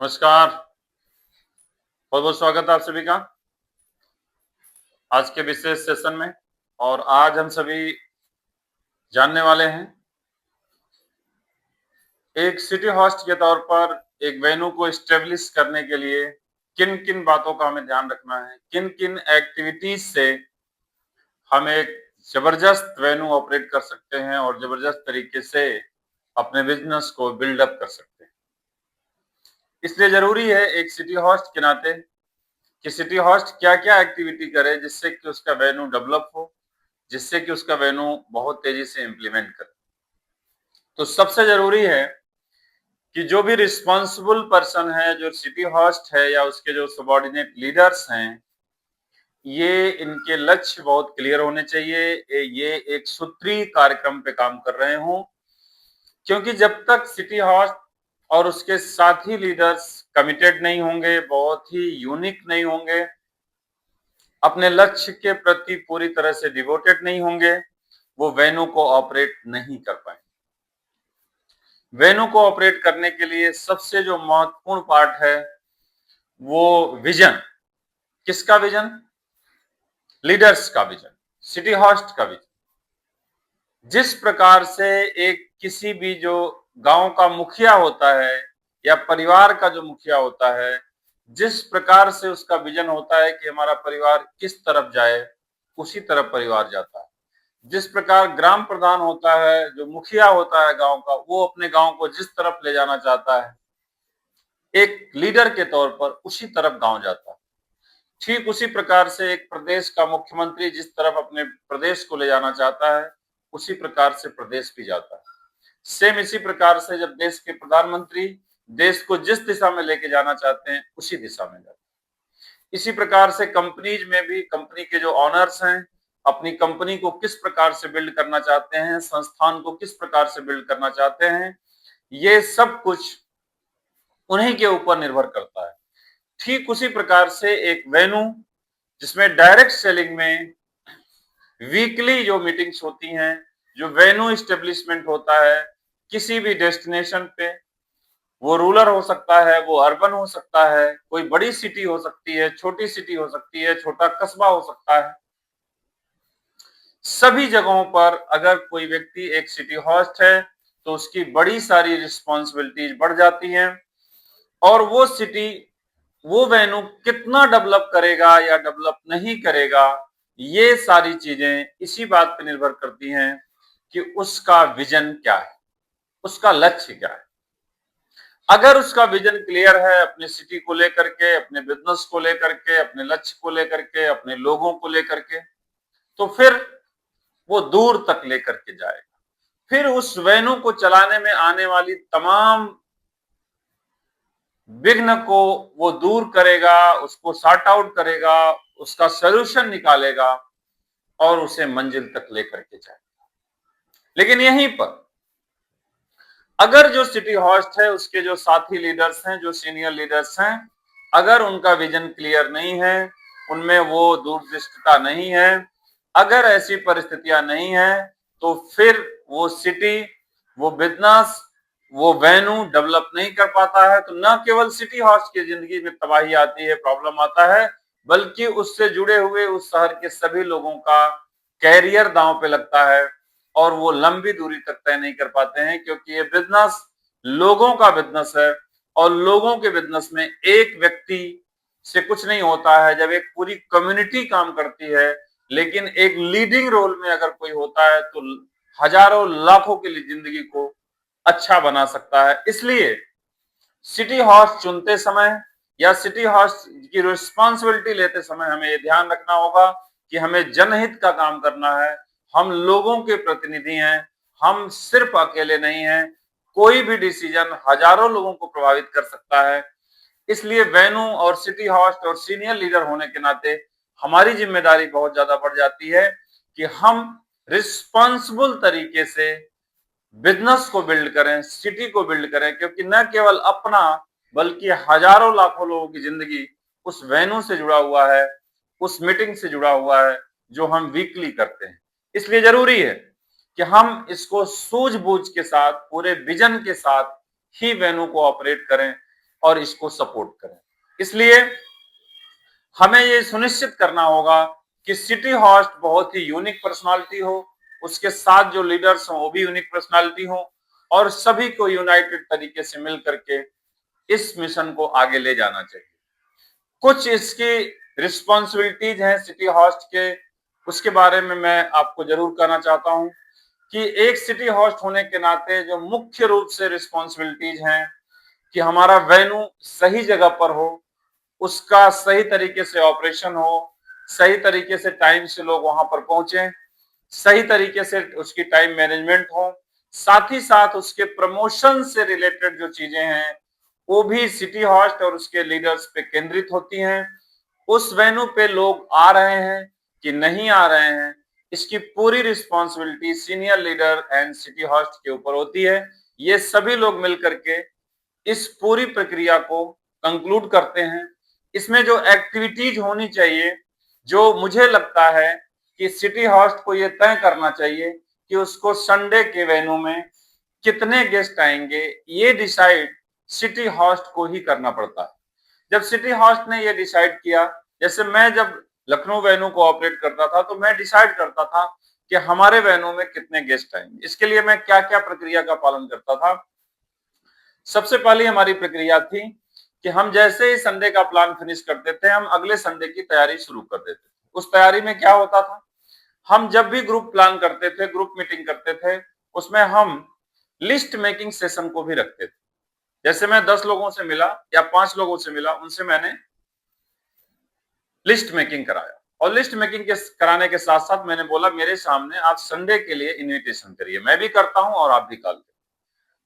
नमस्कार। बहुत बहुत स्वागत है आप सभी का आज के विशेष सेशन में। और आज हम सभी जानने वाले हैं एक सिटी होस्ट के तौर पर एक वेन्यू को एस्टेब्लिश करने के लिए किन किन बातों का हमें ध्यान रखना है, किन किन एक्टिविटीज से हम एक जबरदस्त वेन्यू ऑपरेट कर सकते हैं और जबरदस्त तरीके से अपने बिजनेस को बिल्डअप कर सकते हैं। इसलिए जरूरी है एक सिटी होस्ट के नाते कि सिटी होस्ट क्या क्या एक्टिविटी करे जिससे कि उसका वेन्यू डेवलप हो, जिससे कि उसका वेन्यू बहुत तेजी से इम्प्लीमेंट करे। तो सबसे जरूरी है कि जो भी रिस्पॉन्सिबल पर्सन है, जो सिटी होस्ट है या उसके जो सबॉर्डिनेट लीडर्स हैं, ये इनके लक्ष्य बहुत क्लियर होने चाहिए। ये एक सूत्री कार्यक्रम पे काम कर रहे हों, क्योंकि जब तक सिटी होस्ट और उसके साथी लीडर्स कमिटेड नहीं होंगे, बहुत ही यूनिक नहीं होंगे, अपने लक्ष्य के प्रति पूरी तरह से डिवोटेड नहीं होंगे, वो वेन्यू को ऑपरेट नहीं कर पाएंगे। वेन्यू को ऑपरेट करने के लिए सबसे जो महत्वपूर्ण पार्ट है वो विजन। किसका विजन? लीडर्स का विजन, सिटी होस्ट का विजन। जिस प्रकार से एक किसी भी जो गांव का मुखिया होता है या परिवार का जो मुखिया होता है, जिस प्रकार से उसका विजन होता है कि हमारा परिवार किस तरफ जाए, उसी तरफ परिवार जाता है। जिस प्रकार ग्राम प्रधान होता है, जो मुखिया होता है गांव का, वो अपने गांव को जिस तरफ ले जाना चाहता है, एक लीडर के तौर पर उसी तरफ गांव जाता है। ठीक उसी प्रकार से एक प्रदेश का मुख्यमंत्री जिस तरफ अपने प्रदेश को ले जाना चाहता है, उसी प्रकार से प्रदेश भी जाता है। सेम इसी प्रकार से जब देश के प्रधानमंत्री देश को जिस दिशा में लेके जाना चाहते हैं, उसी दिशा में जाते हैं। इसी प्रकार से कंपनीज में भी कंपनी के जो ऑनर्स हैं, अपनी कंपनी को किस प्रकार से बिल्ड करना चाहते हैं, संस्थान को किस प्रकार से बिल्ड करना चाहते हैं, ये सब कुछ उन्हीं के ऊपर निर्भर करता है। ठीक उसी प्रकार से एक वेन्यू जिसमें डायरेक्ट सेलिंग में वीकली जो मीटिंग्स होती हैं, जो वेन्यू एस्टेब्लिशमेंट होता है किसी भी डेस्टिनेशन पे, वो रूरल हो सकता है, वो अर्बन हो सकता है, कोई बड़ी सिटी हो सकती है, छोटी सिटी हो सकती है, छोटा कस्बा हो सकता है। सभी जगहों पर अगर कोई व्यक्ति एक सिटी होस्ट है तो उसकी बड़ी सारी रिस्पॉन्सिबिलिटीज बढ़ जाती हैं, और वो सिटी, वो वेन्यू कितना डेवलप करेगा या डेवलप नहीं करेगा, ये सारी चीजें इसी बात पर निर्भर करती हैं कि उसका विजन क्या है, उसका लक्ष्य क्या है। अगर उसका विजन क्लियर है अपने सिटी को लेकर के, अपने बिजनेस को लेकर के, अपने लक्ष्य को लेकर के, अपने लोगों को लेकर के, तो फिर वो दूर तक लेकर के जाएगा। फिर उस वेन्यू को चलाने में आने वाली तमाम विघ्न को वो दूर करेगा, उसको सॉर्ट आउट करेगा, उसका सॉल्यूशन निकालेगा और उसे मंजिल तक लेकर के जाएगा। लेकिन यहीं पर अगर जो सिटी होस्ट है, उसके जो साथी लीडर्स हैं, जो सीनियर लीडर्स हैं, अगर उनका विजन क्लियर नहीं है, उनमें वो दूरदृष्टता नहीं है, अगर ऐसी परिस्थितियां नहीं है, तो फिर वो सिटी, वो बिजनेस, वो वेन्यू डेवलप नहीं कर पाता है। तो न केवल सिटी होस्ट की जिंदगी में तबाही आती है, प्रॉब्लम आता है, बल्कि उससे जुड़े हुए उस शहर के सभी लोगों का कैरियर दांव पे लगता है और वो लंबी दूरी तक तय नहीं कर पाते हैं, क्योंकि ये बिजनेस लोगों का बिजनेस है और लोगों के बिजनेस में एक व्यक्ति से कुछ नहीं होता है। जब एक पूरी कम्युनिटी काम करती है, लेकिन एक लीडिंग रोल में अगर कोई होता है तो हजारों लाखों की जिंदगी को अच्छा बना सकता है। इसलिए सिटी होस्ट चुनते समय या सिटी होस्ट की रिस्पॉन्सिबिलिटी लेते समय हमें ये ध्यान रखना होगा कि हमें जनहित का काम करना है, हम लोगों के प्रतिनिधि हैं, हम सिर्फ अकेले नहीं हैं। कोई भी डिसीजन हजारों लोगों को प्रभावित कर सकता है। इसलिए वेन्यू और सिटी होस्ट और सीनियर लीडर होने के नाते हमारी जिम्मेदारी बहुत ज्यादा बढ़ जाती है कि हम रिस्पॉन्सिबल तरीके से बिजनेस को बिल्ड करें, सिटी को बिल्ड करें, क्योंकि न केवल अपना बल्कि हजारों लाखों लोगों की जिंदगी उस वेन्यू से जुड़ा हुआ है, उस मीटिंग से जुड़ा हुआ है जो हम वीकली करते हैं। इसलिए जरूरी है कि हम इसको सूझबूझ के साथ, पूरे विजन के साथ ही वेन्यू को ऑपरेट करें। और इसको सपोर्ट करें। इसलिए हमें ये सुनिश्चित करना होगा कि सिटी हॉस्ट बहुत ही यूनिक पर्सनालिटी हो, उसके साथ जो लीडर्स हो वो भी यूनिक पर्सनालिटी हो, और सभी को यूनाइटेड तरीके से मिल करके इस मिशन को आगे ले जाना चाहिए। कुछ इसकी रिस्पॉन्सिबिलिटीज हैं सिटी हॉस्ट के, उसके बारे में मैं आपको जरूर कहना चाहता हूं कि एक सिटी हॉस्ट होने के नाते जो मुख्य रूप से रिस्पॉन्सिबिलिटीज हैं कि हमारा वेन्यू सही जगह पर हो, उसका सही तरीके से ऑपरेशन हो, सही तरीके से टाइम से लोग वहां पर पहुंचे, सही तरीके से उसकी टाइम मैनेजमेंट हो, साथ ही साथ उसके प्रमोशन से रिलेटेड जो चीजें हैं वो भी सिटी हॉस्ट और उसके लीडर्स पे केंद्रित होती हैं। उस वेन्यू पे लोग आ रहे हैं कि नहीं आ रहे हैं, इसकी पूरी responsibility senior leader and city host के ऊपर होती है। ये सभी लोग मिलकर के इस पूरी प्रक्रिया को कंक्लूड करते हैं। इसमें जो एक्टिविटीज होनी चाहिए, जो मुझे लगता है कि सिटी हॉस्ट को ये तय करना चाहिए कि उसको संडे के वेन्यू में कितने गेस्ट आएंगे, ये डिसाइड सिटी हॉस्ट को ही करना पड़ता है। जब सिटी हॉस्ट ने ये डिसाइड किया, जैसे मैं जब लखनऊ वेन्यू को ऑपरेट करता था तो मैं डिसाइड करता था कि हमारे वेन्यू में कितने गेस्ट आएंगे। इसके लिए मैं क्या क्या प्रक्रिया का पालन करता था। सबसे पहली हमारी प्रक्रिया थी कि हम जैसे ही संडे का प्लान फिनिश करते थे, हम अगले संडे की तैयारी शुरू कर देते थे। उस तैयारी में क्या होता था, हम जब भी ग्रुप प्लान करते थे, ग्रुप मीटिंग करते थे, उसमें हम लिस्ट मेकिंग सेशन को भी रखते थे। जैसे मैं 10 लोगों से मिला या 5 लोगों से मिला, उनसे मैंने लिस्ट मेकिंग कराया, और लिस्ट मेकिंग के कराने के साथ साथ मैंने बोला मेरे सामने आप संडे के लिए इनविटेशन करिए, मैं भी करता हूं और आप भी कॉल करिए।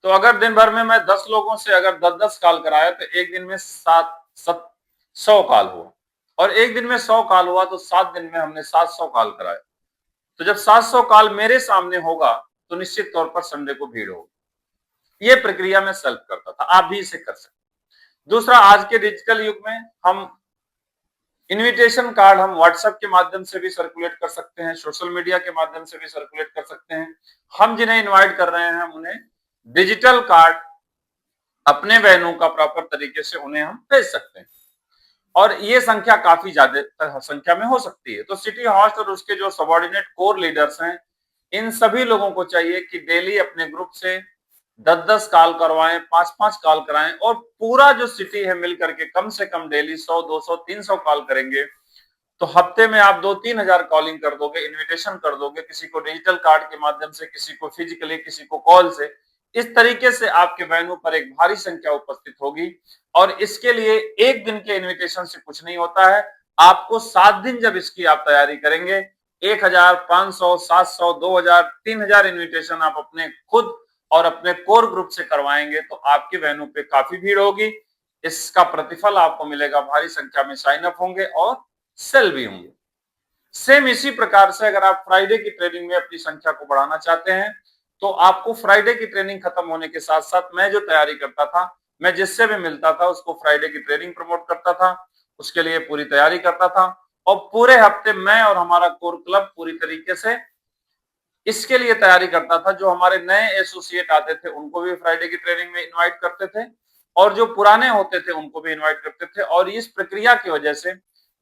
तो अगर दिन भर में मैं 10 लोगों से अगर 10-10 कॉल कराया तो एक दिन में 100 कॉल हुआ, और एक दिन में 100 कॉल हुआ तो 7 दिन में हमने 700 कॉल कराया। तो जब 700 कॉल मेरे सामने होगा तो निश्चित तौर पर संडे को भीड़ होगी। ये प्रक्रिया मैं सेल्फ करता था, आप भी इसे कर सकते। दूसरा, आज के डिजिटल युग में हम इनविटेशन कार्ड हम व्हाट्सएप के माध्यम से भी सर्कुलेट कर सकते हैं, सोशल मीडिया के माध्यम से भी सर्कुलेट कर सकते हैं। हम जिन्हें इनवाइट कर रहे हैं उन्हें डिजिटल कार्ड अपने वेन्यू का प्रॉपर तरीके से उन्हें हम भेज सकते हैं, और ये संख्या काफी ज्यादा संख्या में हो सकती है। तो सिटी हॉस्ट और उसके जो सबऑर्डिनेट कोर लीडर्स हैं, इन सभी लोगों को चाहिए कि डेली अपने ग्रुप से 10-10 कॉल करवाएं, 5-5 कॉल कराएं, और पूरा जो सिटी है मिलकर के कम से कम डेली 100, 200, 300 कॉल करेंगे तो हफ्ते में आप 2-3 हजार कॉलिंग कर दोगे, इनविटेशन कर दोगे, किसी को डिजिटल कार्ड के माध्यम से, किसी को फिजिकली, किसी को कॉल से। इस तरीके से आपके वेन्यू पर एक भारी संख्या उपस्थित होगी, और इसके लिए एक दिन के इनविटेशन से कुछ नहीं होता है। आपको 7 दिन जब इसकी आप तैयारी करेंगे, 1000, 500, 700, 2000, 3000 इनविटेशन आप अपने खुद और अपने कोर ग्रुप से करवाएंगे तो आपके वेन्यू पे काफी भीड़ होगी। इसका प्रतिफल आपको मिलेगा, भारी संख्या में साइन अप होंगे और सेल भी होंगे। सेम इसी प्रकार से अगर आप फ्राइडे की ट्रेनिंग में अपनी संख्या को बढ़ाना चाहते हैं तो आपको फ्राइडे की ट्रेनिंग खत्म होने के साथ साथ मैं जो तैयारी करता था, मैं जिससे भी मिलता था उसको फ्राइडे की ट्रेनिंग प्रमोट करता था, उसके लिए पूरी तैयारी करता था, और पूरे हफ्ते मैं और हमारा कोर क्लब पूरी तरीके से इसके लिए तैयारी करता था। जो हमारे नए एसोसिएट आते थे उनको भी फ्राइडे की ट्रेनिंग में इनवाइट करते थे, और जो पुराने होते थे उनको भी इनवाइट करते थे, और इस प्रक्रिया की वजह से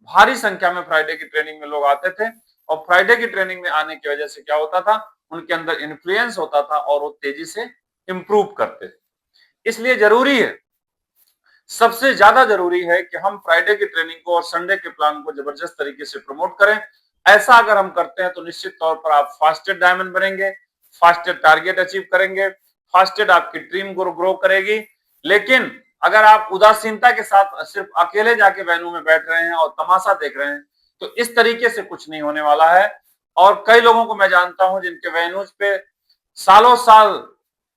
भारी संख्या में फ्राइडे की ट्रेनिंग में लोग आते थे, और फ्राइडे की ट्रेनिंग में आने की वजह से क्या होता था, उनके अंदर इन्फ्लुएंस होता था और वो तेजी से इंप्रूव करते थे। इसलिए जरूरी है, सबसे ज्यादा जरूरी है कि हम फ्राइडे की ट्रेनिंग को और संडे के प्लान को जबरदस्त तरीके से प्रमोट करें। ऐसा अगर हम करते हैं तो निश्चित तौर पर आप फास्टेड डायमंड बनेंगे, फास्टेड टारगेट अचीव करेंगे, फास्टेड आपकी टीम ग्रो करेगी। लेकिन अगर आप उदासीनता के साथ सिर्फ अकेले जाके वेन्यू में बैठ रहे हैं और तमाशा देख रहे हैं तो इस तरीके से कुछ नहीं होने वाला है। और कई लोगों को मैं जानता हूं जिनके वेन्यूज पे सालों साल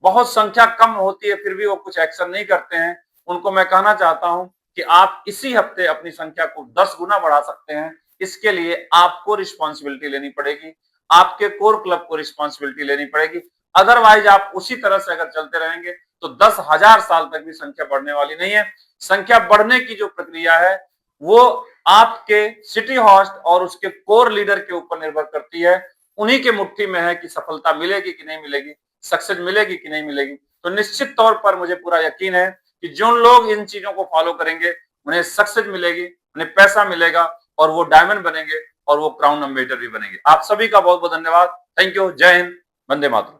बहुत संख्या कम होती है फिर भी वो कुछ एक्शन नहीं करते हैं। उनको मैं कहना चाहता हूं कि आप इसी हफ्ते अपनी संख्या को 10 गुना बढ़ा सकते हैं। इसके लिए आपको रिस्पॉन्सिबिलिटी लेनी पड़ेगी, आपके कोर क्लब को रिस्पॉन्सिबिलिटी लेनी पड़ेगी। अदरवाइज आप उसी तरह से अगर चलते रहेंगे तो 10,000 साल तक भी संख्या बढ़ने वाली नहीं है। संख्या बढ़ने की जो प्रक्रिया है वो आपके सिटी हॉस्ट और उसके कोर लीडर के ऊपर निर्भर करती है। उन्हीं के मुट्ठी में है कि सफलता मिलेगी कि नहीं मिलेगी, सक्सेस मिलेगी कि नहीं मिलेगी। तो निश्चित तौर पर मुझे पूरा यकीन है कि जो लोग इन चीजों को फॉलो करेंगे उन्हें सक्सेस मिलेगी, उन्हें पैसा मिलेगा और वो डायमंड बनेंगे और वो क्राउन अम्बेसडर भी बनेंगे। आप सभी का बहुत बहुत धन्यवाद। Thank you. जय हिंद। वंदे मातरम।